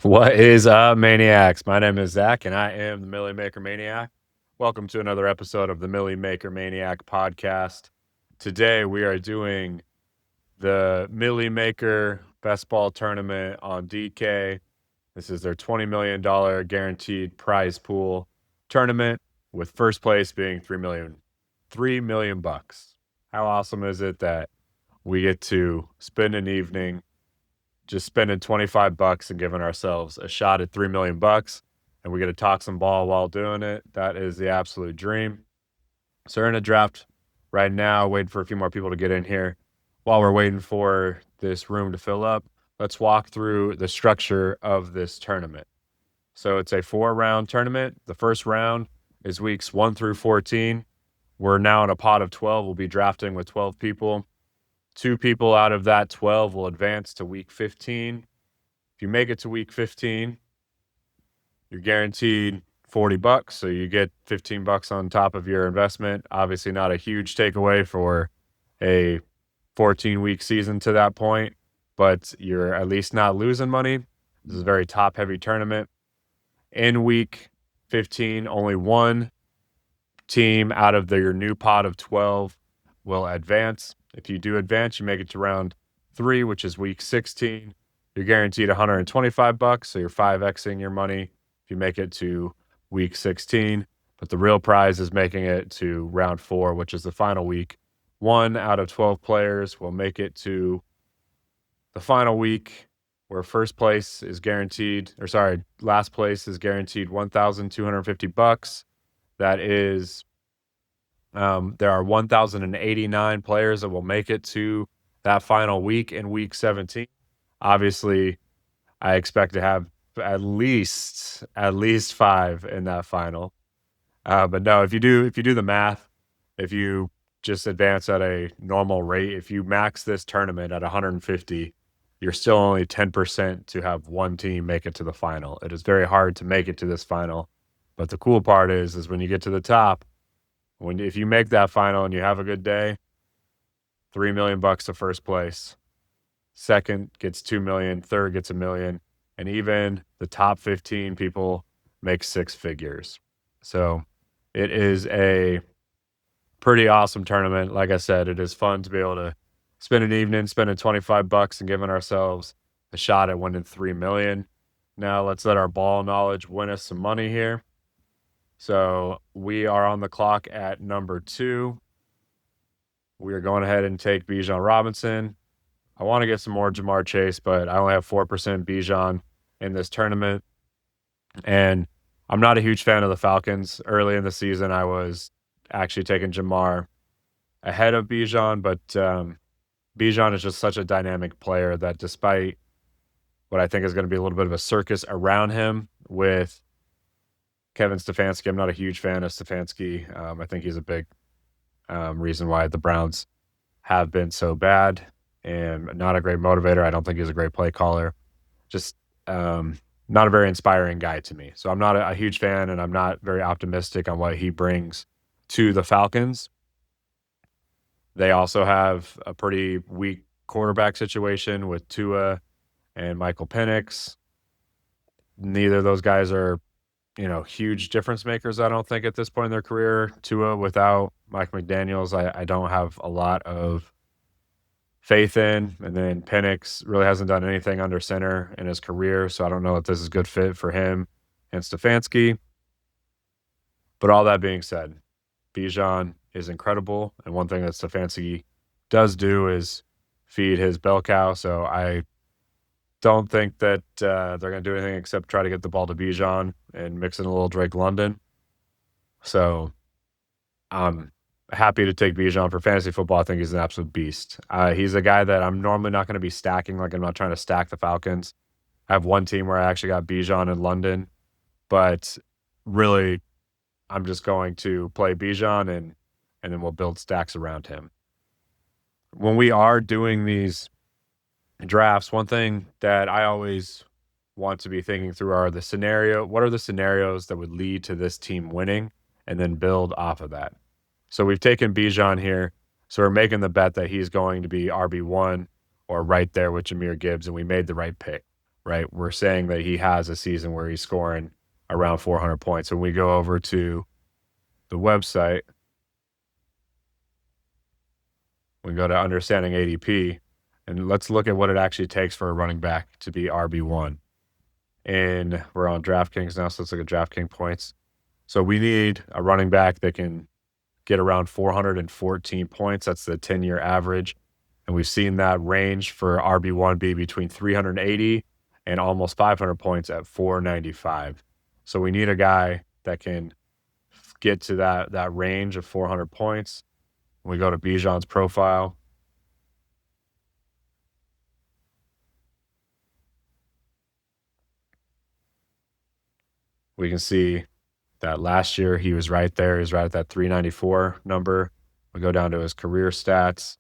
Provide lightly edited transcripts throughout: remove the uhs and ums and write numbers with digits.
What is up, Maniacs? My name is Zach, and I am the Million Maker Maniac. Welcome to another episode of the Million Maker Maniac podcast. Today, we are doing the Million Maker Best Ball Tournament on DK. This is their $20 million guaranteed prize pool tournament, with first place being $3 million bucks. How awesome is it that we get to spend an evening just spending $25 and giving ourselves a shot at $3 million bucks, and we get to talk some ball while doing it? That is the absolute dream. So we're in a draft right now, waiting for a few more people to get in here. While we're waiting for this room to fill up, let's walk through the structure of this tournament. So it's a 4-round tournament. The first round is weeks 1 through 14. We're now in a pot of 12. We'll be drafting with 12 people. 2 people out of that 12 will advance to week 15. If you make it to week 15, you're guaranteed $40, so you get $15 on top of your investment. Obviously not a huge takeaway for a 14-week season to that point, but you're at least not losing money. This is a very top-heavy tournament. In week 15, only one team out of your new pot of 12 will advance. If you do advance, you make it to round 3, which is week 16. You're guaranteed $125, so you're 5xing your money if you make it to week 16. But the real prize is making it to round 4, which is the final week. 1 out of 12 players will make it to the final week, where last place is guaranteed $1,250. That is there are 1,089 players that will make it to that final week in week 17. Obviously, I expect to have at least 5 in that final. But no, if you do the math, if you just advance at a normal rate, if you max this tournament at 150, you're still only 10% to have one team make it to the final. It is very hard to make it to this final. But the cool part is when you get to the top, if you make that final and you have a good day, $3 million to first place. Second gets $2 million, third gets $1 million, and even the top 15 people make 6 figures. So it is a pretty awesome tournament. Like I said, it is fun to be able to spend an evening spending $25 and giving ourselves a shot at winning $3 million. Now let's let our ball knowledge win us some money here. So we are on the clock at number 2. We are going ahead and take Bijan Robinson. I want to get some more Jamar Chase, but I only have 4% Bijan in this tournament. And I'm not a huge fan of the Falcons. Early in the season, I was actually taking Jamar ahead of Bijan, but Bijan is just such a dynamic player that despite what I think is going to be a little bit of a circus around him with Kevin Stefanski, I'm not a huge fan of Stefanski. I think he's a big reason why the Browns have been so bad and not a great motivator. I don't think he's a great play caller. Just not a very inspiring guy to me. So I'm not a huge fan, and I'm not very optimistic on what he brings to the Falcons. They also have a pretty weak quarterback situation with Tua and Michael Penix. Neither of those guys are huge difference makers, I don't think, at this point in their career. Tua without Mike McDaniels, I don't have a lot of faith in. And then Penix really hasn't done anything under center in his career, so I don't know if this is a good fit for him and Stefanski. But all that being said, Bijan is incredible, and one thing that Stefanski does do is feed his bell cow, so I don't think that they're going to do anything except try to get the ball to Bijan and mix in a little Drake London. So I'm happy to take Bijan for fantasy football. I think he's an absolute beast. He's a guy that I'm normally not going to be stacking. Like, I'm not trying to stack the Falcons. I have one team where I actually got Bijan in London, but really I'm just going to play Bijan and then we'll build stacks around him. When we are doing these drafts, one thing that I always want to be thinking through are what are the scenarios that would lead to this team winning, and then build off of that. So we've taken Bijan here, so we're making the bet that he's going to be RB1 or right there with Jahmyr Gibbs, and we made the right pick. right? We're saying that he has a season where he's scoring around 400 points. When we go over to the website, we go to understanding ADP, and let's look at what it actually takes for a running back to be RB1. And we're on DraftKings now, so let's look at DraftKings points. So we need a running back that can get around 414 points. That's the 10-year average. And we've seen that range for RB1 be between 380 and almost 500 points at 495. So we need a guy that can get to that range of 400 points. We go to Bijan's profile. We can see that last year he was right there. He was right at that 394 number. We go down to his career stats.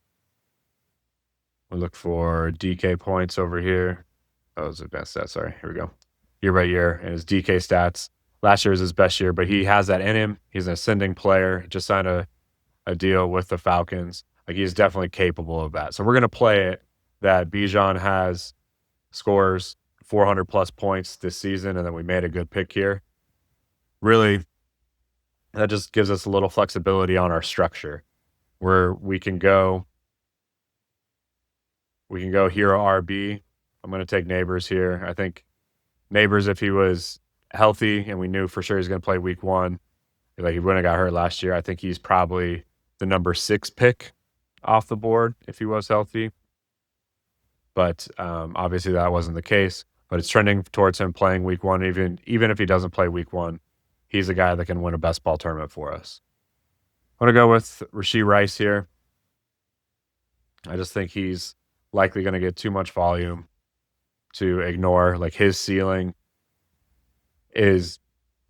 We look for DK points over here. Oh, it's advanced stats. Sorry. Here we go. Year by year. And his DK stats. Last year was his best year, but he has that in him. He's an ascending player. He just signed a deal with the Falcons. Like, he's definitely capable of that. So we're going to play it that Bijan scores 400 plus points this season, and then we made a good pick here. Really, that just gives us a little flexibility on our structure where we can go hero RB. I'm going to take Nabers here. I think Nabers, if he was healthy and we knew for sure he's going to play week 1, like he wouldn't have got hurt last year, I think he's probably the number 6 pick off the board if he was healthy. But obviously that wasn't the case. But it's trending towards him playing week 1. Even if he doesn't play week 1, he's a guy that can win a best ball tournament for us. I'm going to go with Rashee Rice here. I just think he's likely going to get too much volume to ignore. Like, his ceiling is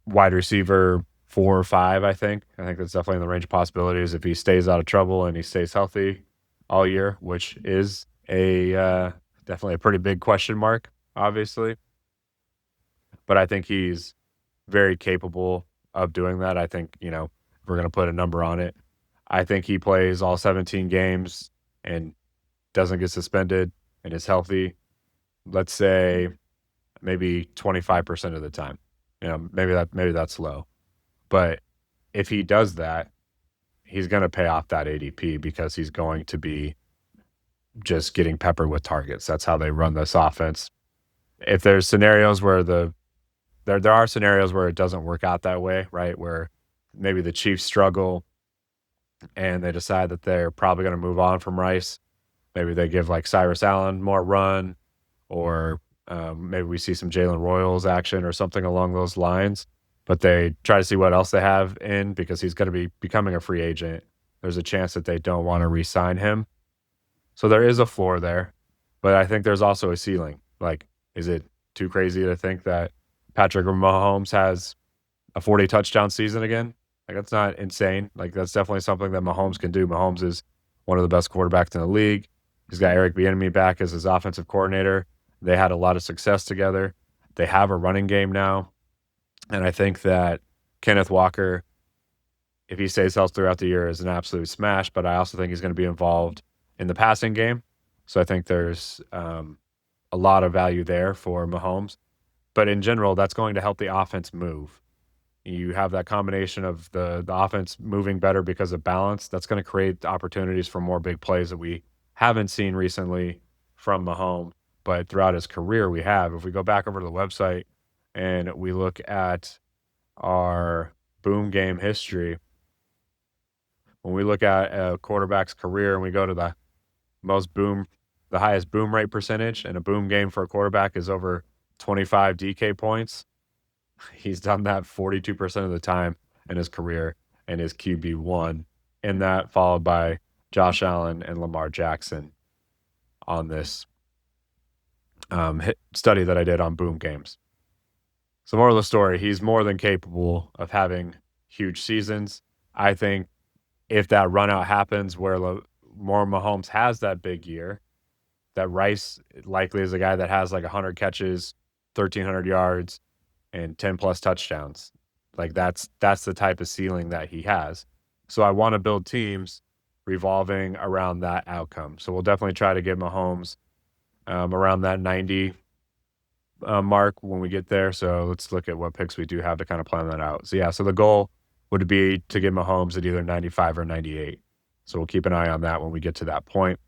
wide receiver 4 or 5, I think. I think that's definitely in the range of possibilities if he stays out of trouble and he stays healthy all year, which is definitely a pretty big question mark, obviously. But I think he's very capable of doing that. I think, if we're going to put a number on it, I think he plays all 17 games and doesn't get suspended and is healthy, let's say maybe 25% of the time. Maybe that's low. But if he does that, he's going to pay off that ADP because he's going to be just getting peppered with targets. That's how they run this offense. If there's scenarios where there are scenarios where it doesn't work out that way, right? Where maybe the Chiefs struggle and they decide that they're probably going to move on from Rice. Maybe they give like Cyrus Allen more run, or maybe we see some Jalen Royals action or something along those lines. But they try to see what else they have in because he's going to be becoming a free agent. There's a chance that they don't want to re-sign him. So there is a floor there, but I think there's also a ceiling. Like, is it too crazy to think that Patrick Mahomes has a 40 touchdown season again? Like, that's not insane. Like, that's definitely something that Mahomes can do. Mahomes is one of the best quarterbacks in the league. He's got Eric Bieniemy back as his offensive coordinator. They had a lot of success together. They have a running game now. And I think that Kenneth Walker, if he stays healthy throughout the year, is an absolute smash. But I also think he's going to be involved in the passing game. So I think there's a lot of value there for Mahomes. But in general, that's going to help the offense move. You have that combination of the offense moving better because of balance. That's going to create opportunities for more big plays that we haven't seen recently from Mahomes. But throughout his career, we have. If we go back over to the website and we look at our boom game history, when we look at a quarterback's career and we go to the highest boom rate percentage, and a boom game for a quarterback is over 25 DK points, he's done that 42% of the time in his career and is QB1. And that followed by Josh Allen and Lamar Jackson on this study that I did on boom games. So moral of the story, he's more than capable of having huge seasons. I think if that run out happens where more Mahomes has that big year, that Rice likely is a guy that has like 100 catches, 1,300 yards, and 10 plus touchdowns. Like, that's the type of ceiling that he has. So I want to build teams revolving around that outcome. So we'll definitely try to get Mahomes around that 90 mark when we get there. So let's look at what picks we do have to kind of plan that out. So yeah, so the goal would be to get Mahomes at either 95 or 98. So we'll keep an eye on that when we get to that point.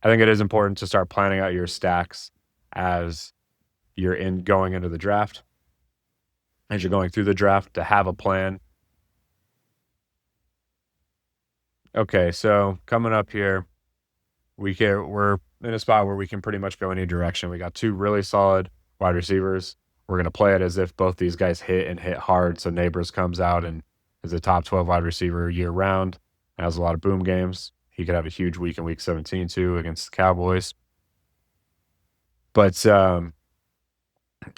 I think it is important to start planning out your stacks as you're going into the draft, as you're going through the draft, to have a plan. Okay, so coming up here, we're in a spot where we can pretty much go any direction. We got two really solid wide receivers. We're going to play it as if both these guys hit and hit hard. So Nabers comes out and is a top 12 wide receiver year round, has a lot of boom games. He could have a huge week in week 17 too against the Cowboys. But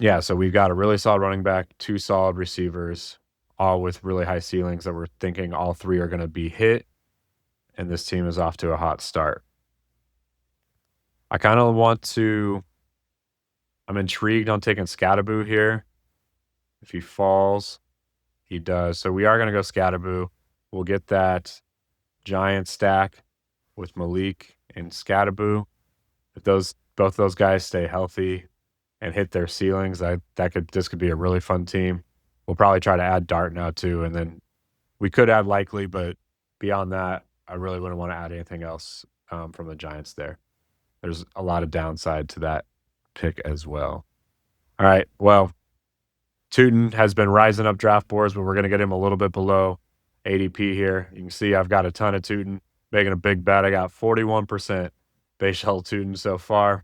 yeah, so we've got a really solid running back, two solid receivers, all with really high ceilings that we're thinking all three are going to be hit. And this team is off to a hot start. I kind of I'm intrigued on taking Skattebo here. If he falls, he does. So we are going to go Skattebo. We'll get that giant stack with Malik and Skattebo. If both those guys stay healthy and hit their ceilings, this could be a really fun team. We'll probably try to add Dart now too, and then we could add Likely, but beyond that, I really wouldn't want to add anything else from the Giants there. There's a lot of downside to that pick as well. All right, well, Tuten has been rising up draft boards, but we're going to get him a little bit below ADP here. You can see I've got a ton of Tuten, making a big bet. I got 41% Bhayshul Tuten so far.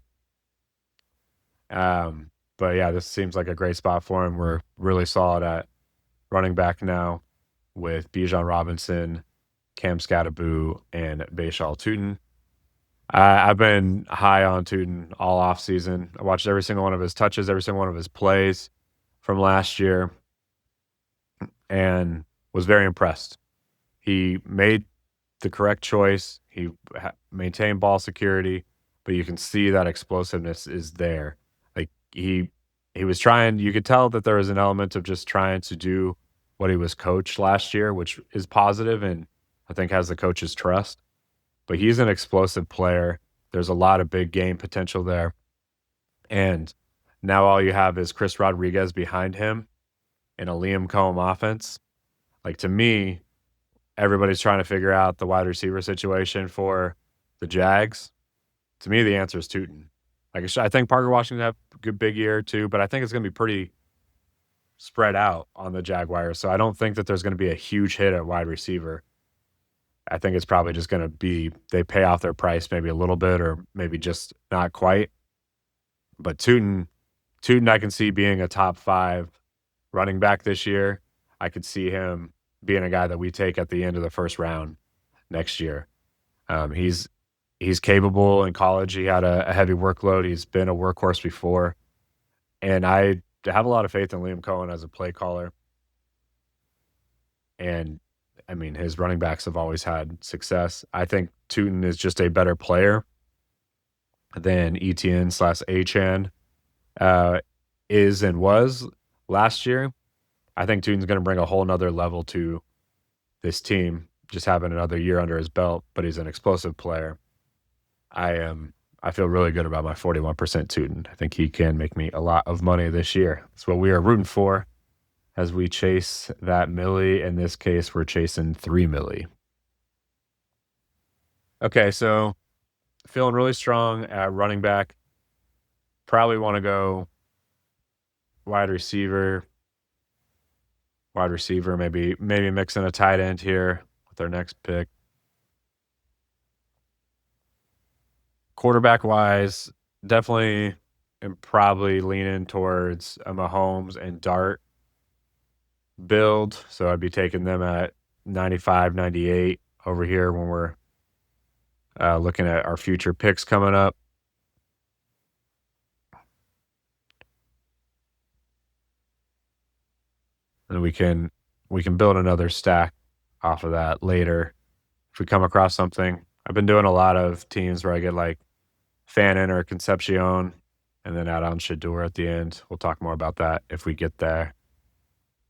But yeah, this seems like a great spot for him. We're really solid at running back now with Bijan Robinson, Cam Skattebo, and Bhayshul Tuten. I've been high on Tuten all offseason. I watched every single one of his touches, every single one of his plays from last year, and was very impressed. He made the correct choice. He maintained ball security, but you can see that explosiveness is there. Like he was trying. You could tell that there was an element of just trying to do what he was coached last year, which is positive and I think has the coach's trust. But he's an explosive player. There's a lot of big game potential there. And now all you have is Chris Rodriguez behind him in a Liam Cohen offense. Like, to me, everybody's trying to figure out the wide receiver situation for the Jags. To me, the answer is Tuten. Like, I think Parker Washington have a good big year too, but I think it's going to be pretty spread out on the Jaguars. So I don't think that there's going to be a huge hit at wide receiver. I think it's probably just going to be they pay off their price maybe a little bit or maybe just not quite. But Tuten, I can see being a top 5 running back this year. I could see him being a guy that we take at the end of the first round next year. He's capable in college. He had a heavy workload. He's been a workhorse before. And I have a lot of faith in Liam Cohen as a play caller. And I mean, his running backs have always had success. I think Tuten is just a better player than Etienne/Achane is and was last year. I think Tuten's going to bring a whole nother level to this team, just having another year under his belt, but he's an explosive player. I feel really good about my 41% Tuten. I think he can make me a lot of money this year. That's what we are rooting for as we chase that milli. In this case, we're chasing 3 milli. Okay, so feeling really strong at running back. Probably want to go wide receiver, maybe mixing a tight end here with our next pick. Quarterback-wise, definitely am probably leaning towards a Mahomes and Dart build. So I'd be taking them at 95, 98 over here when we're looking at our future picks coming up. And we can build another stack off of that later if we come across something. I've been doing a lot of teams where I get like Fannin or Concepcion and then add on Shedeur at the end. We'll talk more about that if we get there.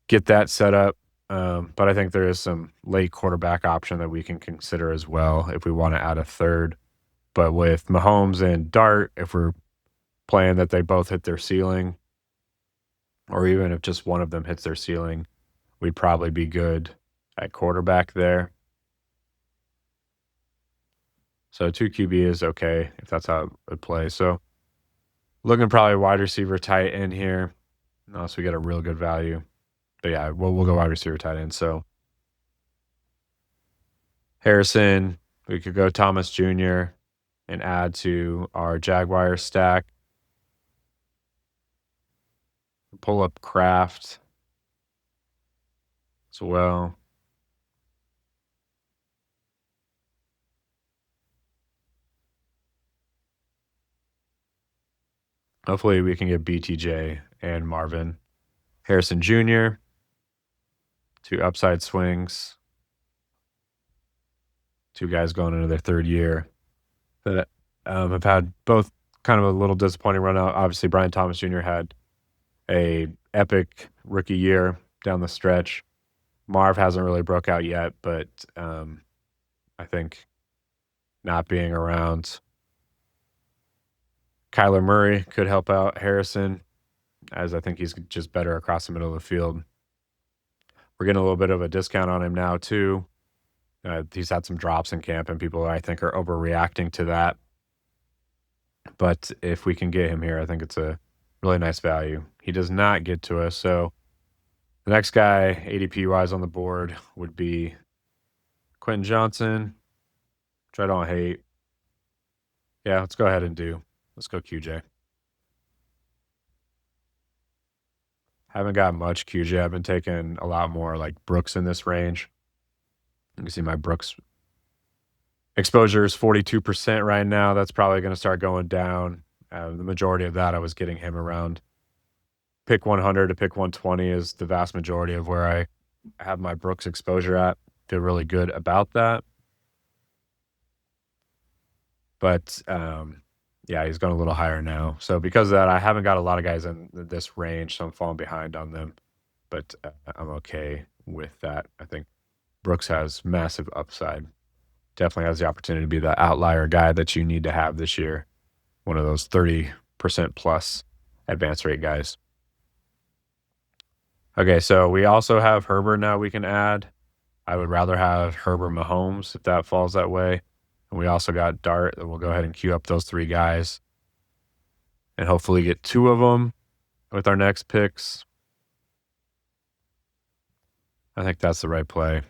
Get that set up. But I think there is some late quarterback option that we can consider as well if we want to add a third. But with Mahomes and Dart, if we're playing that they both hit their ceiling, or even if just one of them hits their ceiling, we'd probably be good at quarterback there. So 2 QB is okay if that's how it would play. So looking probably wide receiver tight end here, unless we get a real good value. But yeah, we'll go wide receiver tight end. So Harrison, we could go Thomas Jr. and add to our Jaguar stack. Pull up Kraft as well. Hopefully we can get BTJ and Marvin. Harrison Jr., 2 upside swings. 2 guys going into their 3rd year that have had both kind of a little disappointing run out. Obviously, Brian Thomas Jr. had a epic rookie year down the stretch. Marv hasn't really broke out yet, but I think not being around Kyler Murray could help out Harrison, as I think he's just better across the middle of the field. We're getting a little bit of a discount on him now too. He's had some drops in camp, and people I think are overreacting to that. But if we can get him here, I think it's a really nice value. He does not get to us, so the next guy ADP wise on the board would be Quentin Johnson, which I don't hate. Yeah, let's go ahead and let's go QJ. Haven't got much QJ. I've been taking a lot more like Brooks in this range. You can see my Brooks exposure is 42% right now. That's probably going to start going down. The majority of that, I was getting him around pick 100 to pick 120 is the vast majority of where I have my Brooks exposure at. Feel really good about that. But yeah, he's going a little higher now. So because of that, I haven't got a lot of guys in this range, so I'm falling behind on them. But I'm okay with that. I think Brooks has massive upside. Definitely has the opportunity to be the outlier guy that you need to have this year. One of those 30% plus advance rate guys. Okay, so we also have Herbert now we can add. I would rather have Herbert Mahomes if that falls that way. And we also got Dart. We'll go ahead and queue up those 3 guys and hopefully get 2 of them with our next picks. I think that's the right play.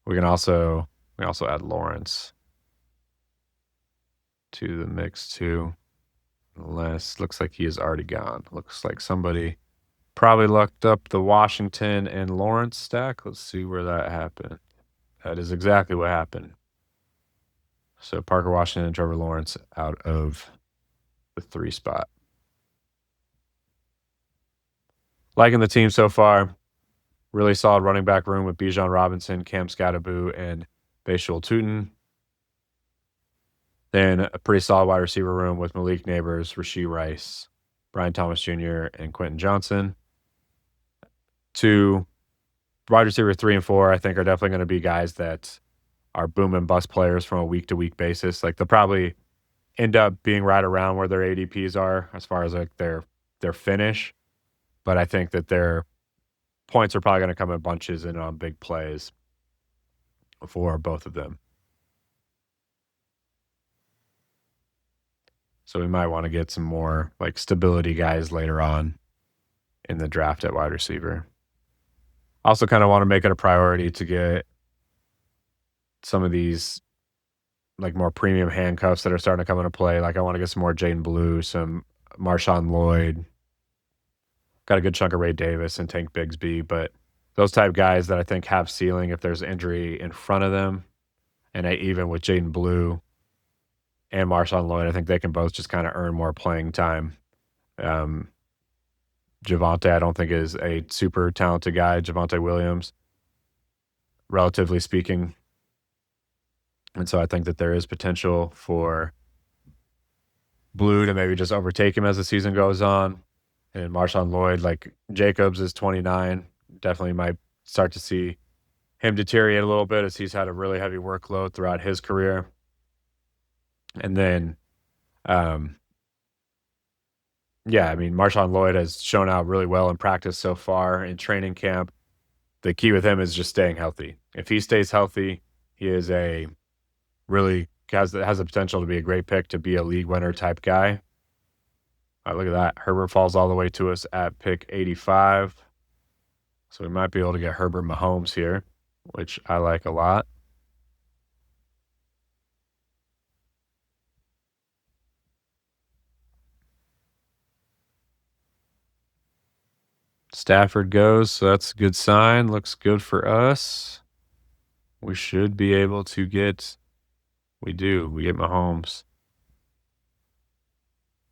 We also add Lawrence to the mix too. Unless looks like he is already gone. Looks like somebody probably looked up the Washington and Lawrence stack. Let's see where that happened. That is exactly what happened. So Parker Washington and Trevor Lawrence out of the 3 spot. Liking the team so far. Really solid running back room with Bijan Robinson, Cam Skattebo, and Bhayshul Tuten. Then a pretty solid wide receiver room with Malik Nabers, Rashee Rice, Brian Thomas Jr., and Quentin Johnson. 2 wide receiver 3 and 4, I think, are definitely going to be guys that are boom and bust players from a week-to-week basis. Like, they'll probably end up being right around where their ADPs are as far as, like, their finish. But I think that their points are probably going to come in bunches and on big plays for both of them. So we might want to get some more, like, stability guys later on in the draft at wide receiver. Also kind of want to make it a priority to get some of these like more premium handcuffs that are starting to come into play. Like I want to get some more Jaden Blue, some Marshawn Lloyd. Got a good chunk of Ray Davis and Tank Bigsby, but those type guys that I think have ceiling if there's injury in front of them. And even with Jaden Blue and Marshawn Lloyd, I think they can both just kind of earn more playing time. Javonte, I don't think is a super talented guy. Javonte Williams, relatively speaking. And so I think that there is potential for Blue to maybe just overtake him as the season goes on. And Marshawn Lloyd, like Jacobs is 29. Definitely might start to see him deteriorate a little bit as he's had a really heavy workload throughout his career. And then Yeah, I mean, Marshawn Lloyd has shown out really well in practice so far in training camp. The key with him is just staying healthy. If he stays healthy, he is a really has the potential to be a great pick to be a league winner type guy. Look at that. Herbert falls all the way to us at pick 85. So we might be able to get Herbert Mahomes here, which I like a lot. Stafford goes, so that's a good sign. Looks good for us. We should be able to get we do. We get Mahomes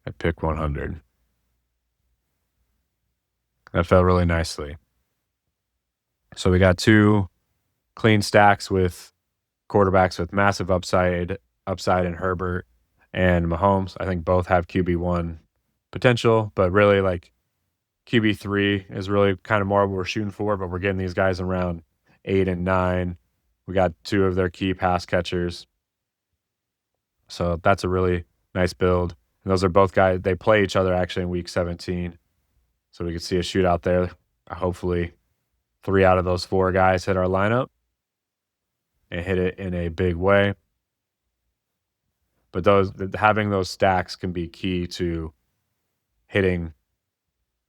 at pick 100. That felt really nicely. So we got two clean stacks with quarterbacks with massive upside in Herbert and Mahomes. I think both have QB1 potential, but really like QB3 is really kind of more what we're shooting for, but we're getting these guys around 8 and 9. We got two of their key pass catchers. So that's a really nice build. And those are both guys, they play each other actually in week 17. So we could see a shootout there. Hopefully, 3 out of those 4 guys hit our lineup and hit it in a big way. But having those stacks can be key to hitting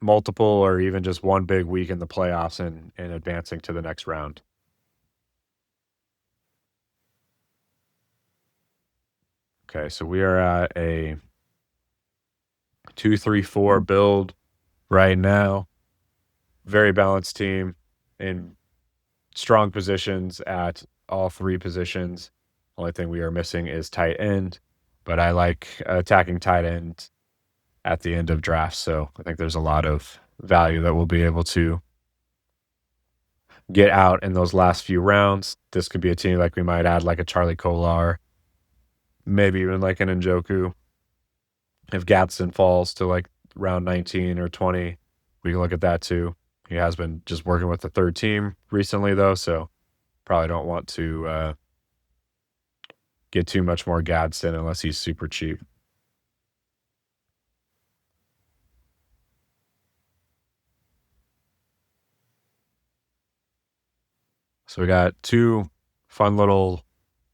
multiple or even just one big week in the playoffs and advancing to the next round. Okay, so we are at a 2-3-4 build right now. Very balanced team in strong positions at all 3 positions. Only thing we are missing is tight end, but I like attacking tight end at the end of drafts, so I think there's a lot of value that we'll be able to get out in those last few rounds. This could be a team like we might add like a Charlie Kolar, maybe even like an Njoku. If Gadsden falls to like round 19 or 20, we can look at that too. He has been just working with the third team recently though, so probably don't want to get too much more Gadsden unless he's super cheap. So we got 2 fun little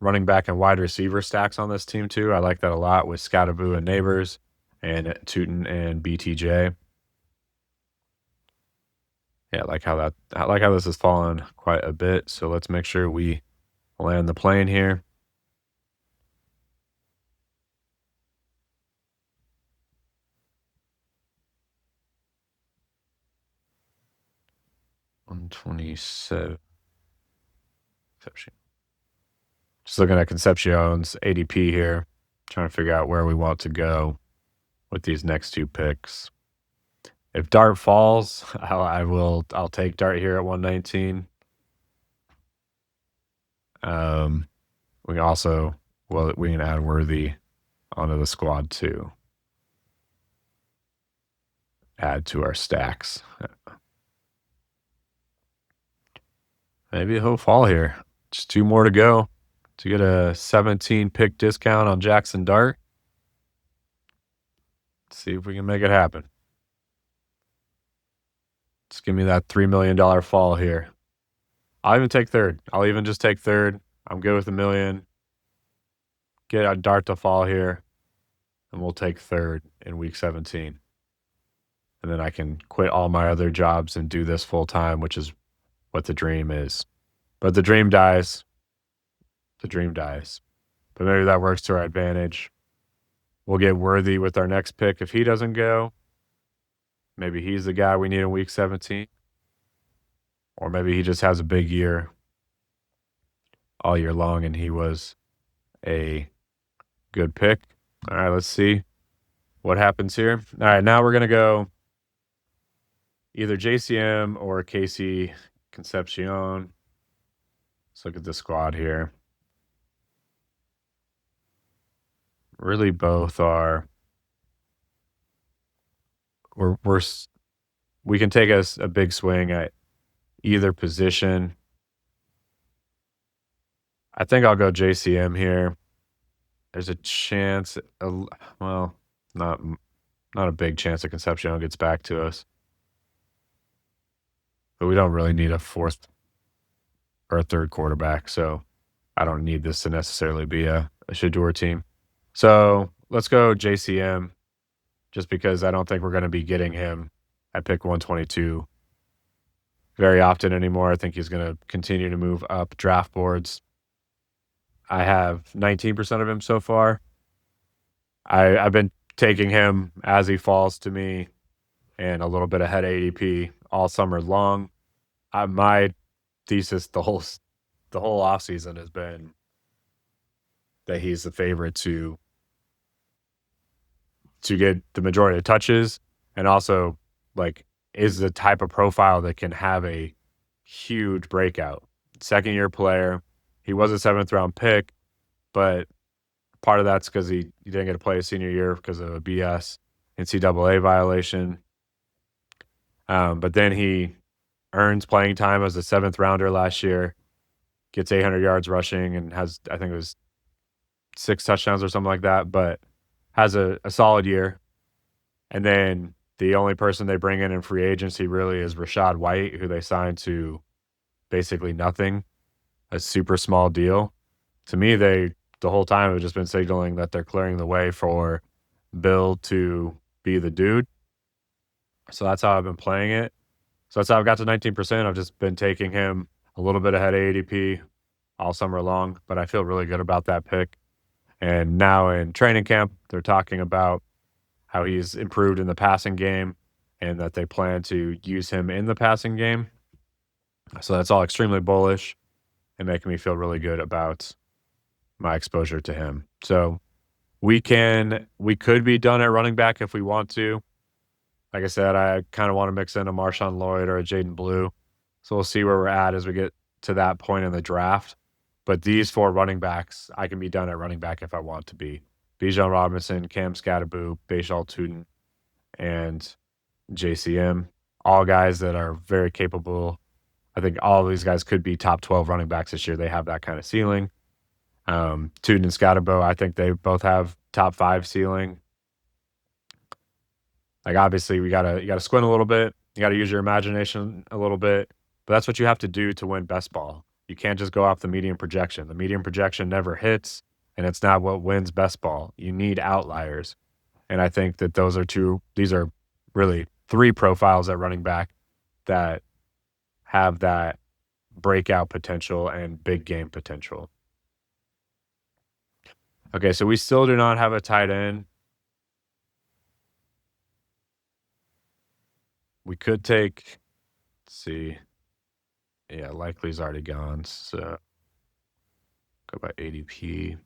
running back and wide receiver stacks on this team too. I like that a lot with Skattebo and Nabers and Tuten and BTJ. Yeah, I like how this has fallen quite a bit. So let's make sure we land the plane here. $127. Just looking at Concepcion's ADP here, trying to figure out where we want to go with these next 2 picks. If Dart falls, I'll take Dart here at 119. We can also we can add Worthy onto the squad too. Add to our stacks. Maybe he'll fall here. Just 2 more to go to get a 17 pick discount on Jackson Dart. Let's see if we can make it happen. Just give me that $3 million fall here. I'll even take third. I'll even just take third. I'm good with $1 million. Get a Dart to fall here, and we'll take third in week 17. And then I can quit all my other jobs and do this full time, which is what the dream is. But the dream dies. The dream dies. But maybe that works to our advantage. We'll get Worthy with our next pick if he doesn't go. Maybe he's the guy we need in week 17. Or maybe he just has a big year all year long and he was a good pick. All right, let's see what happens here. All right, now we're going to go either JCM or Casey Concepcion. Let's look at the squad here. Really both are we can take us a big swing at either position. I think I'll go JCM here. There's a chance, well, not not a big chance that Concepcion gets back to us. But we don't really need a fourth or a third quarterback, so I don't need this to necessarily be a Shedeur team. So let's go JCM, just because I don't think we're going to be getting him at pick 122 very often anymore. I think he's going to continue to move up draft boards. I have 19% of him so far. I've been taking him as he falls to me and a little bit ahead of ADP all summer long. My thesis the whole offseason has been that he's the favorite to get the majority of touches, and also like is the type of profile that can have a huge breakout. Second year player. He was a 7th round pick, but part of that's because he didn't get to play his senior year because of a BS NCAA violation. But then he earns playing time as a 7th rounder last year, gets 800 yards rushing, and has, I think it was 6 touchdowns or something like that, but has a solid year. And then the only person they bring in free agency really is Rachaad White, who they signed to basically nothing, a super small deal. To me, the whole time have just been signaling that they're clearing the way for Bill to be the dude. So that's how I've been playing it. So that's how I've got to 19%. I've just been taking him a little bit ahead of ADP all summer long, but I feel really good about that pick. And now in training camp, they're talking about how he's improved in the passing game and that they plan to use him in the passing game. So that's all extremely bullish and making me feel really good about my exposure to him. So we could be done at running back if we want to. Like I said, I kind of want to mix in a Marshawn Lloyd or a Jaden Blue. So we'll see where we're at as we get to that point in the draft. But these 4 running backs, I can be done at running back if I want to be. Bijan Robinson, Cam Skattebo, Bhayshul Tuten, and JCM. All guys that are very capable. I think all of these guys could be top 12 running backs this year. They have that kind of ceiling. Tuten and Skattebo, I think they both have top 5 ceiling. Like, obviously, you gotta squint a little bit. You gotta use your imagination a little bit. But that's what you have to do to win best ball. You can't just go off the median projection. The median projection never hits, and it's not what wins best ball. You need outliers. And I think that these are really 3 profiles at running back that have that breakout potential and big game potential. Okay, so we still do not have a tight end. We could take, let's see. Yeah, likely's already gone. So go by ADP.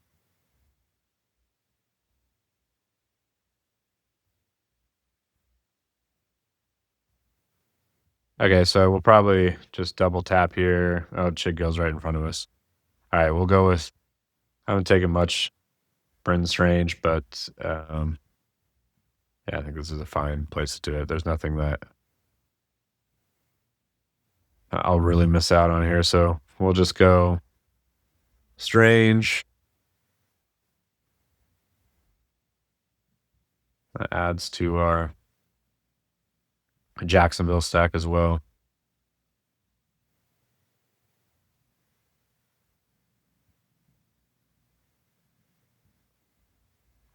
Okay, so we'll probably just double tap here. Oh, Chig goes right in front of us. All right, we'll go with, I haven't taken much Brendan Strange, but yeah, I think this is a fine place to do it. There's nothing that I'll really miss out on here. So we'll just go Strange. That adds to our Jacksonville stack as well.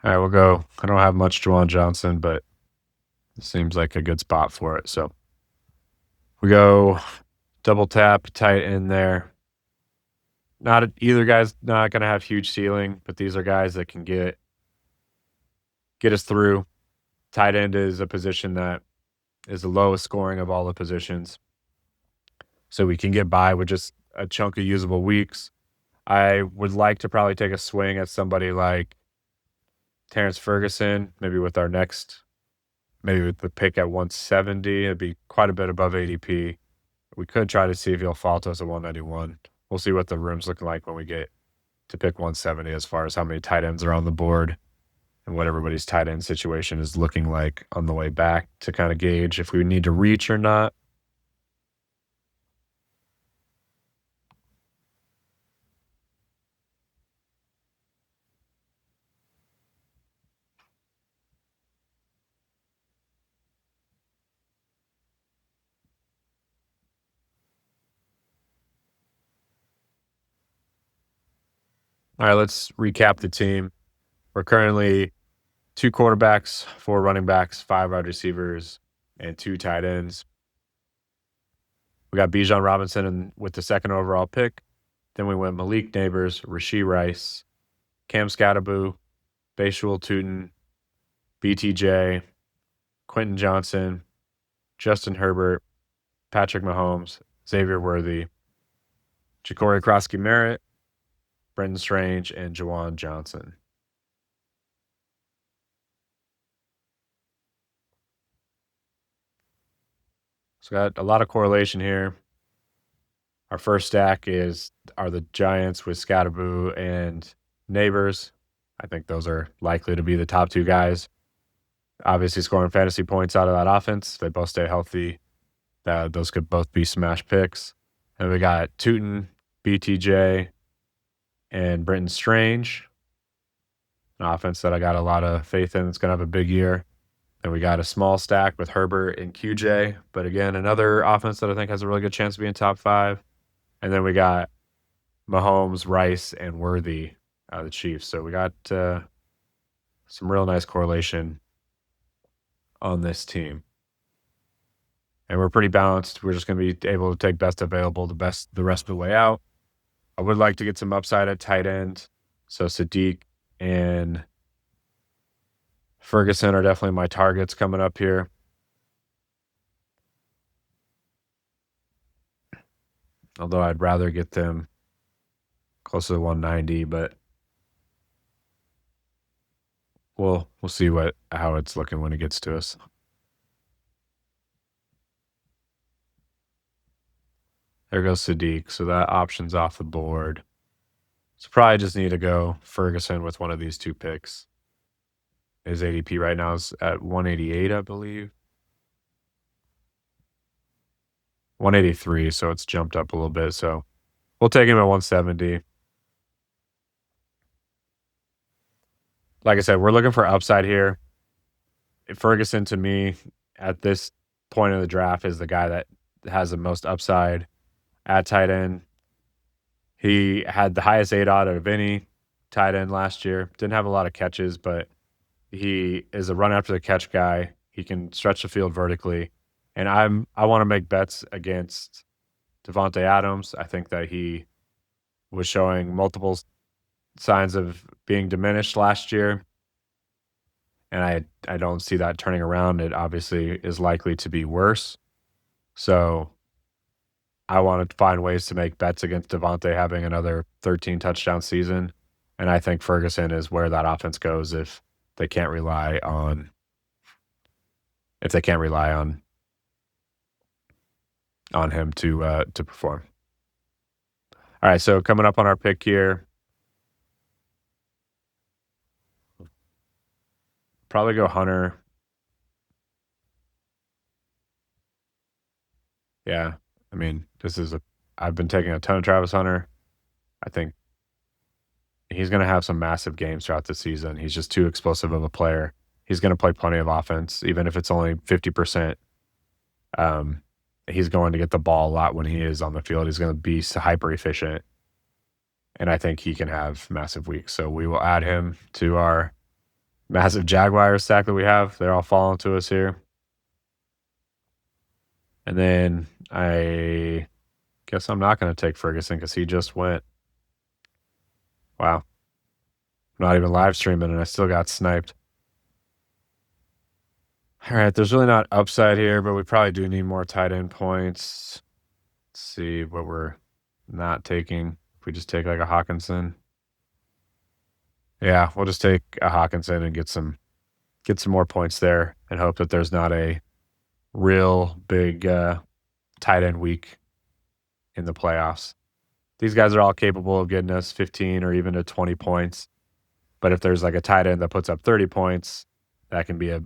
All right, we'll go. I don't have much Juwan Johnson, but it seems like a good spot for it. So we go double tap, tight in there. Either guy's not going to have huge ceiling, but these are guys that can get us through. Tight end is a position that is the lowest scoring of all the positions. So we can get by with just a chunk of usable weeks. I would like to probably take a swing at somebody like Terrence Ferguson, maybe with the pick at 170. It'd be quite a bit above ADP. We could try to see if he'll fall to us at 191. We'll see what the room's looking like when we get to pick 170 as far as how many tight ends are on the board and what everybody's tight end situation is looking like on the way back to kind of gauge if we need to reach or not. All right, let's recap the team. We're currently 2 quarterbacks, 4 running backs, 5 wide receivers, and 2 tight ends. We got Bijan Robinson with the second overall pick. Then we went Malik Nabers, Rashee Rice, Cam Skattebo, Bhayshul Tuten, BTJ, Quentin Johnson, Justin Herbert, Patrick Mahomes, Xavier Worthy, Jacory Croskey-Merritt, Brendan Strange, and Juwan Johnson. So got a lot of correlation here. Our first stack are the Giants with Skattebo and Nabers. I think those are likely to be the top 2 guys. Obviously scoring fantasy points out of that offense. If they both stay healthy, those could both be smash picks. And we got Tuten, BTJ, and Brenton Strange, an offense that I got a lot of faith in. It's going to have a big year. And we got a small stack with Herbert and QJ. But again, another offense that I think has a really good chance of being top 5. And then we got Mahomes, Rice, and Worthy out of the Chiefs. So we got some real nice correlation on this team. And we're pretty balanced. We're just going to be able to take best available the rest of the way out. I would like to get some upside at tight end. So Sadiq and Ferguson are definitely my targets coming up here. Although I'd rather get them closer to 190, but we'll see how it's looking when it gets to us. There goes Sadiq. So that option's off the board. So probably just need to go Ferguson with one of these 2 picks. His ADP right now is at 188, I believe. 183, so it's jumped up a little bit. So we'll take him at 170. Like I said, we're looking for upside here. Ferguson, to me, at this point of the draft, is the guy that has the most upside at tight end. He had the highest ADOT out of any tight end last year. Didn't have a lot of catches, but he is a run after the catch guy. He can stretch the field vertically. And I want to make bets against Devontae Adams. I think that he was showing multiple signs of being diminished last year. And I don't see that turning around. It obviously is likely to be worse. So I want to find ways to make bets against Devontae having another 13 touchdown season. And I think Ferguson is where that offense goes if they can't rely on him to perform. All right, so coming up on our pick here, probably go Hunter. Yeah, I mean, I've been taking a ton of Travis Hunter. I think he's going to have some massive games throughout the season. He's just too explosive of a player. He's going to play plenty of offense, even if it's only 50%. He's going to get the ball a lot when he is on the field. He's going to be hyper efficient. And I think he can have massive weeks. So we will add him to our massive Jaguars stack that we have. They're all falling to us here. And then I guess I'm not going to take Ferguson because he just went. Wow. I'm not even live streaming and I still got sniped. All right, there's really not upside here, but we probably do need more tight end points. Let's see what we're not taking. If we just take like a Hawkinson. Yeah, we'll just take a Hawkinson and get some more points there and hope that there's not a real big tight end week in the playoffs. These guys are all capable of getting us 15 or even to 20 points. But if there's like a tight end that puts up 30 points, that can be a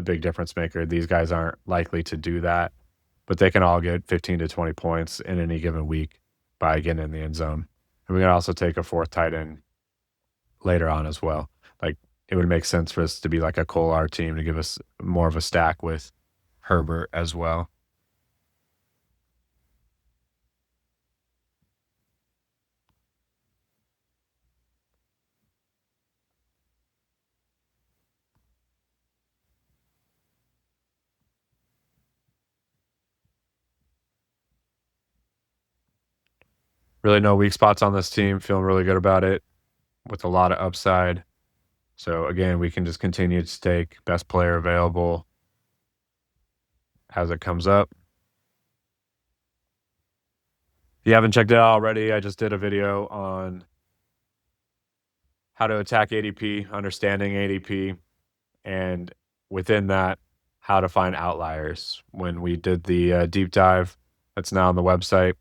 big difference maker. These guys aren't likely to do that, but they can all get 15 to 20 points in any given week by getting in the end zone. And we can also take a 4th tight end later on as well. Like it would make sense for us to be like a Kolar team to give us more of a stack with Herbert as well. Really no weak spots on this team. Feeling really good about it with a lot of upside. So again, we can just continue to take best player available as it comes up. If you haven't checked it out already, I just did a video on how to attack ADP, understanding ADP, and within that, how to find outliers. When we did the deep dive that's now on the website,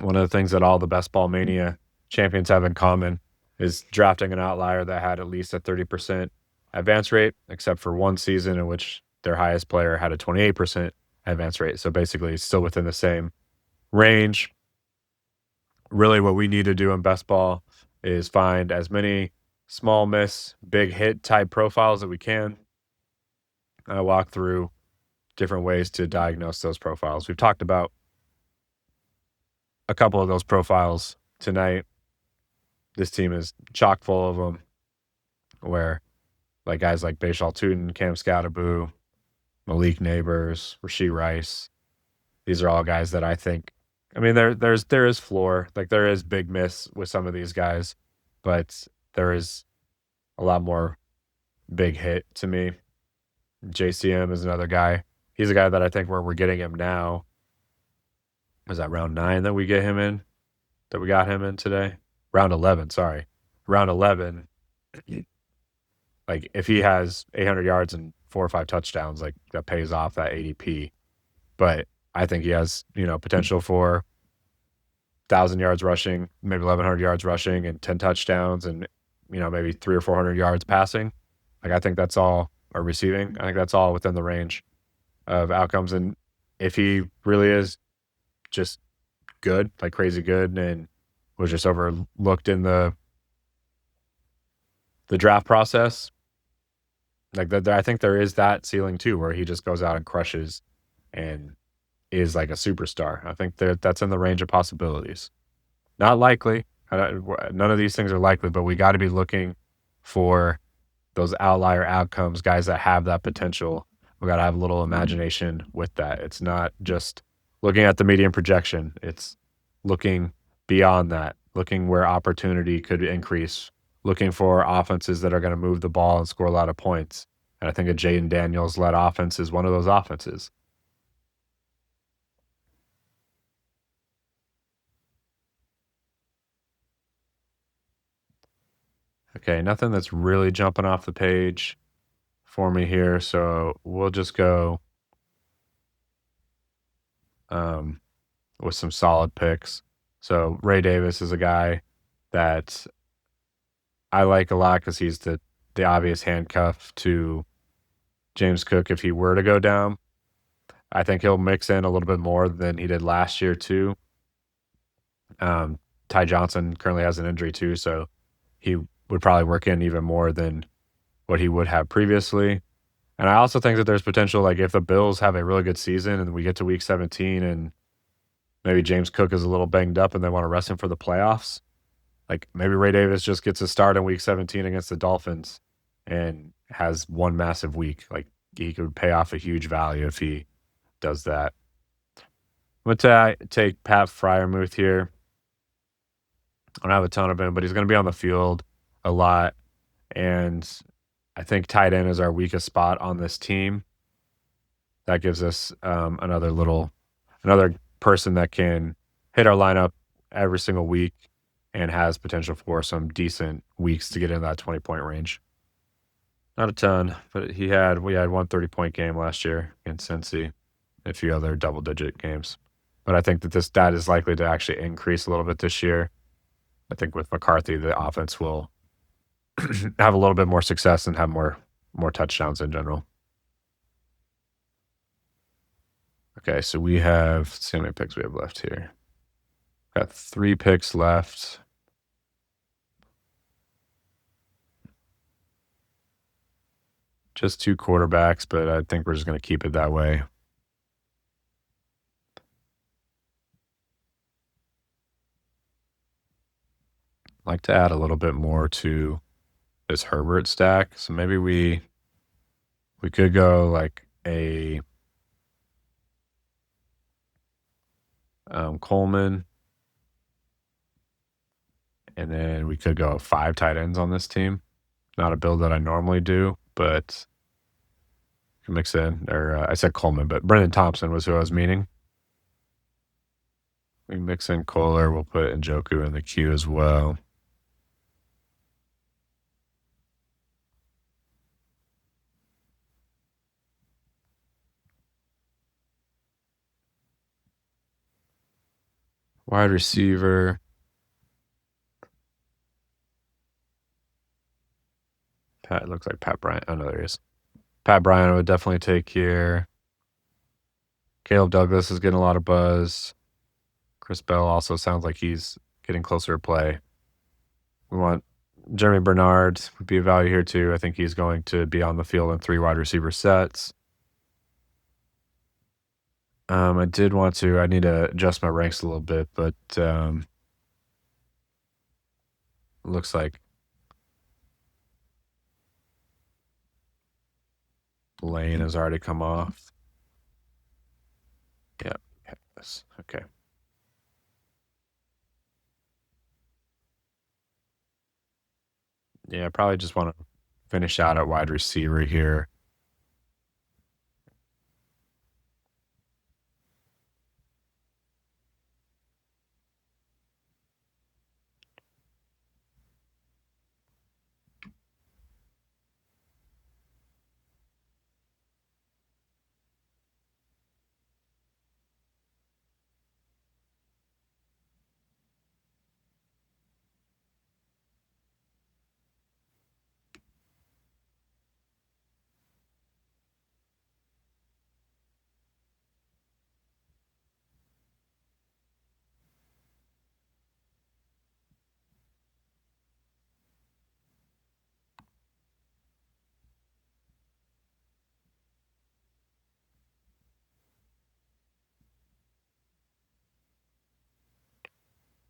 one of the things that all the Best Ball Mania champions have in common is drafting an outlier that had at least a 30% advance rate, except for one season in which their highest player had a 28% advance rate. So basically, it's still within the same range. Really, what we need to do in best ball is find as many small miss, big hit type profiles that we can. I walk through different ways to diagnose those profiles. We've talked about a couple of those profiles tonight. This team is chock full of them, where like guys like Bhayshul Tuten, Skattebo, Malik Nabers, Rashee Rice. These are all guys that I think. I mean, there is floor, like there is big miss with some of these guys, but there is a lot more big hit to me. JCM is another guy. He's a guy that I think where we're getting him now. Was that round 9 that we get him in? That we got him in today? Round 11, sorry. Round 11. Like if he has 800 yards and 4 or 5 touchdowns, like that pays off that ADP. But I think he has, potential for 1,000 yards rushing, maybe 1,100 yards rushing and 10 touchdowns and, maybe 300 or 400 yards passing. Like I think that's all, or receiving. I think that's all within the range of outcomes. And if he really is just good, like crazy good, and was just overlooked in the draft process, like I think there is that ceiling too, where he just goes out and crushes and is like a superstar. I think that's in the range of possibilities. Not likely. None of these things are likely, but we got to be looking for those outlier outcomes, guys that have that potential. We got to have a little imagination with that. It's not just looking at the median projection. It's looking beyond that, looking where opportunity could increase, looking for offenses that are going to move the ball and score a lot of points. And I think a Jaden Daniels-led offense is one of those offenses. Okay, nothing that's really jumping off the page for me here, so we'll just go with some solid picks. So Ray Davis is a guy that I like a lot because he's the obvious handcuff to James Cook if he were to go down. I think he'll mix in a little bit more than he did last year too. Ty Johnson currently has an injury too, so he would probably work in even more than what he would have previously. And I also think that there's potential, like if the Bills have a really good season and we get to week 17 and maybe James Cook is a little banged up and they want to rest him for the playoffs, like maybe Ray Davis just gets a start in week 17 against the Dolphins and has one massive week. Like he could pay off a huge value if he does that. I'm going to take Pat Freiermuth here. I don't have a ton of him, but he's going to be on the field a lot. And I think tight end is our weakest spot on this team. That gives us another person that can hit our lineup every single week and has potential for some decent weeks to get in that 20-point range. Not a ton, but we had one 30-point game last year against Cincy, a few other double-digit games. But I think that is likely to actually increase a little bit this year. I think with McCarthy, the offense will have a little bit more success and have more touchdowns in general. Okay, so let's see how many picks we have left here. Got 3 picks left. Just 2 quarterbacks, but I think we're just going to keep it that way. I'd like to add a little bit more to this Herbert stack. So maybe we could go like a Coleman, And then we could go 5 tight ends on this team. Not a build that I normally do, but can mix in. Or I said Coleman, but Brendan Thompson was who I was meaning. We mix in Kohler. We'll put Njoku in the queue as well. Wide receiver. Pat looks like Pat Bryant. Oh, no, there he is. Pat Bryant I would definitely take here. Caleb Douglas is getting a lot of buzz. Chris Bell also sounds like he's getting closer to play. We want Jeremy Bernard would be a value here too. I think he's going to be on the field in 3 wide receiver sets. I need to adjust my ranks a little bit, but looks like Lane has already come off. Yeah, this. Okay. Yeah, I probably just want to finish out at wide receiver here.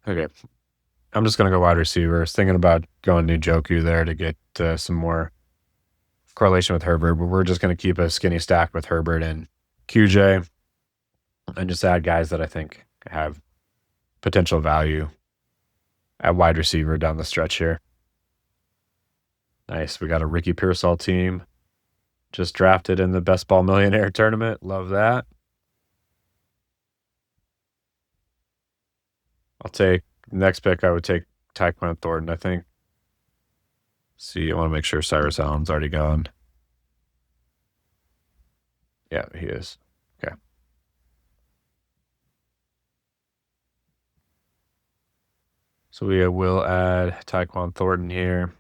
Okay. I'm just going to go wide receiver. I was thinking about going Njoku there to get some more correlation with Herbert, but we're just going to keep a skinny stack with Herbert and QJ and just add guys that I think have potential value at wide receiver down the stretch here. Nice. We got a Ricky Pearsall team just drafted in the Best Ball Millionaire tournament. Love that. I'll take next pick. I would take Tyquan Thornton, I think. See, I want to make sure Cyrus Allen's already gone. Yeah, he is. Okay. So we will add Tyquan Thornton here.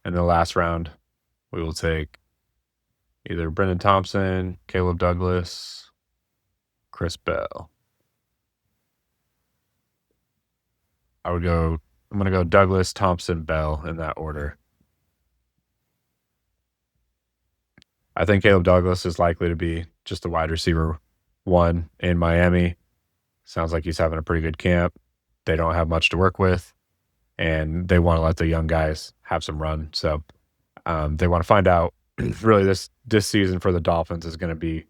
In the last round, we will take either Brendan Thompson, Caleb Douglas, Chris Bell. I'm going to go Douglas, Thompson, Bell in that order. I think Caleb Douglas is likely to be just a wide receiver 1 in Miami. Sounds like he's having a pretty good camp. They don't have much to work with, and they want to let the young guys have some run. So they want to find out really this season for the Dolphins is going to be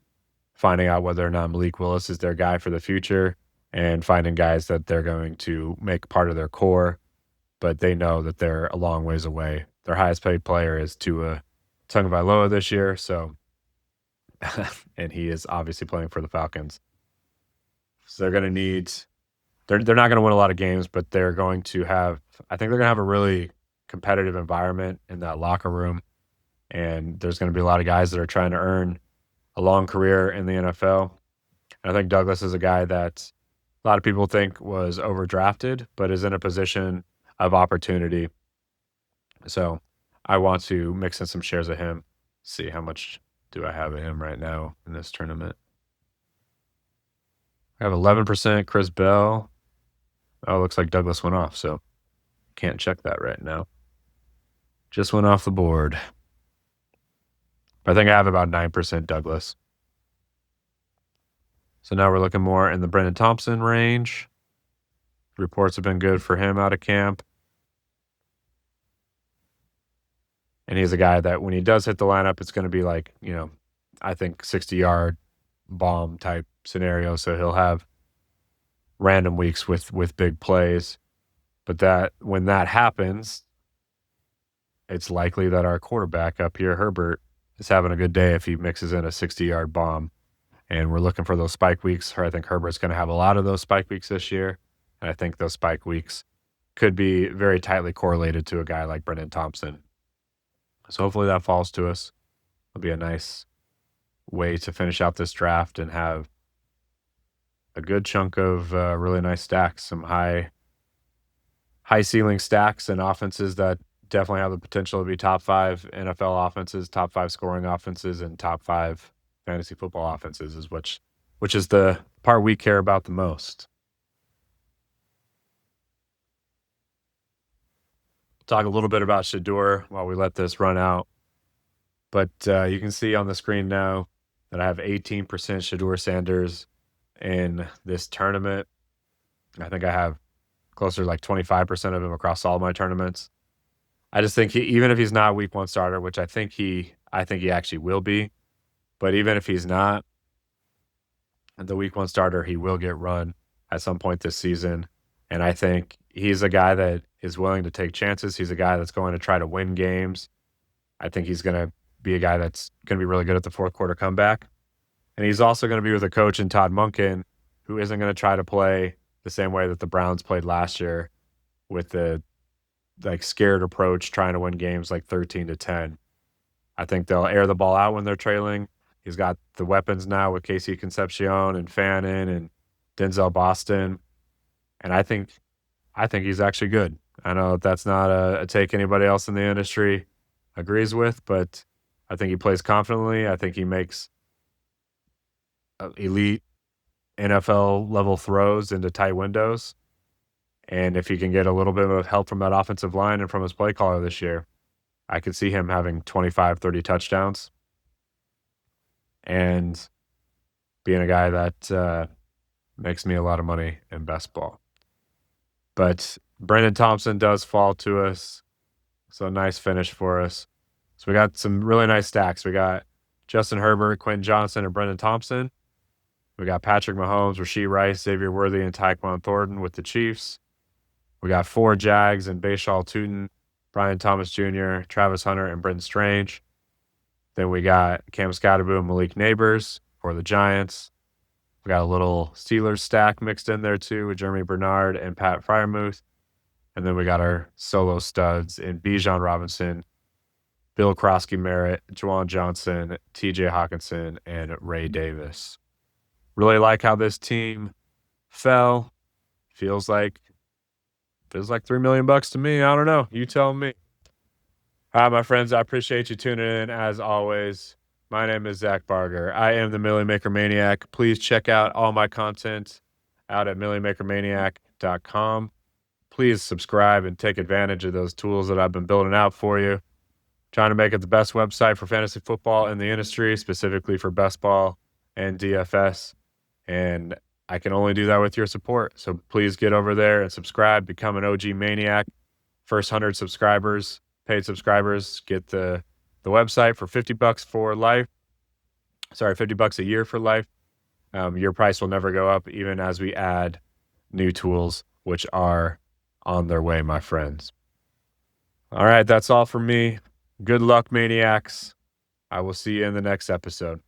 finding out whether or not Malik Willis is their guy for the future and finding guys that they're going to make part of their core, but they know that they're a long ways away. Their highest paid player is Tua Tagovailoa this year, so and he is obviously playing for the Falcons. So they're going to need they're not going to win a lot of games, but they're going to have I think they're going to have a really competitive environment in that locker room, and there's going to be a lot of guys that are trying to earn a long career in the NFL. And I think Douglas is a guy that a lot of people think was overdrafted, but is in a position of opportunity. So I want to mix in some shares of him. See how much do I have of him right now in this tournament. I have 11% Chris Bell. Oh, it looks like Douglas went off, so can't check that right now. Just went off the board. I think I have about 9% Douglas. So now we're looking more in the Brendan Thompson range. Reports have been good for him out of camp. And he's a guy that when he does hit the lineup, it's going to be like, I think 60-yard bomb type scenario. So he'll have random weeks with big plays. But that when that happens, it's likely that our quarterback up here, Herbert, is having a good day if he mixes in a 60-yard bomb. And we're looking for those spike weeks. Or I think Herbert's going to have a lot of those spike weeks this year. And I think those spike weeks could be very tightly correlated to a guy like Brendan Thompson. So hopefully that falls to us. It'll be a nice way to finish out this draft and have a good chunk of really nice stacks, some high ceiling stacks and offenses that definitely have the potential to be top 5 NFL offenses, top 5 scoring offenses, and top 5 fantasy football offenses, is which is the part we care about the most. Talk a little bit about Shedeur while we let this run out. But you can see on the screen now that I have 18% Shedeur Sanders in this tournament. I think I have closer to like 25% of him across all my tournaments. I just think even if he's not a week 1 starter, which I think he actually will be, but even if he's not the week 1 starter, he will get run at some point this season. And I think he's a guy that is willing to take chances. He's a guy that's going to try to win games. I think he's going to be a guy that's going to be really good at the fourth quarter comeback. And he's also going to be with a coach in Todd Monken, who isn't going to try to play the same way that the Browns played last year with the scared approach, trying to win games like 13-10. I think they'll air the ball out when they're trailing. He's got the weapons now with Casey Concepcion and Fannin and Denzel Boston. And I think he's actually good. I know that's not a take anybody else in the industry agrees with, but I think he plays confidently. I think he makes elite NFL level throws into tight windows. And if he can get a little bit of help from that offensive line and from his play caller this year, I could see him having 25, 30 touchdowns and being a guy that makes me a lot of money in best ball. But Brendan Thompson does fall to us. So nice finish for us. So we got some really nice stacks. We got Justin Herbert, Quentin Johnson, and Brendan Thompson. We got Patrick Mahomes, Rashee Rice, Xavier Worthy, and Tyquan Thornton with the Chiefs. We got 4 Jags and Bhayshul Tuten, Brian Thomas Jr., Travis Hunter, and Brenton Strange. Then we got Cam Skattebo and Malik Nabers for the Giants. We got a little Steelers stack mixed in there too with Jeremy Bernard and Pat Freiermuth. And then we got our solo studs in Bijan Robinson, Bill Croskey-Merritt, Juwan Johnson, TJ Hawkinson, and Ray Davis. Really like how this team fell. Feels like $3 million to me. I don't know. You tell me. All right, my friends, I appreciate you tuning in as always. My name is Zach Barger. I am the Million Maker Maniac. Please check out all my content out at millionmakermaniac.com. Please subscribe and take advantage of those tools that I've been building out for you. Trying to make it the best website for fantasy football in the industry, specifically for best ball and DFS. And I can only do that with your support. So please get over there and subscribe, become an OG Maniac. First 100 subscribers, paid subscribers, get the website for $50 for life. Sorry, $50 a year for life. Your price will never go up, even as we add new tools, which are on their way, my friends. All right, that's all for me. Good luck, Maniacs. I will see you in the next episode.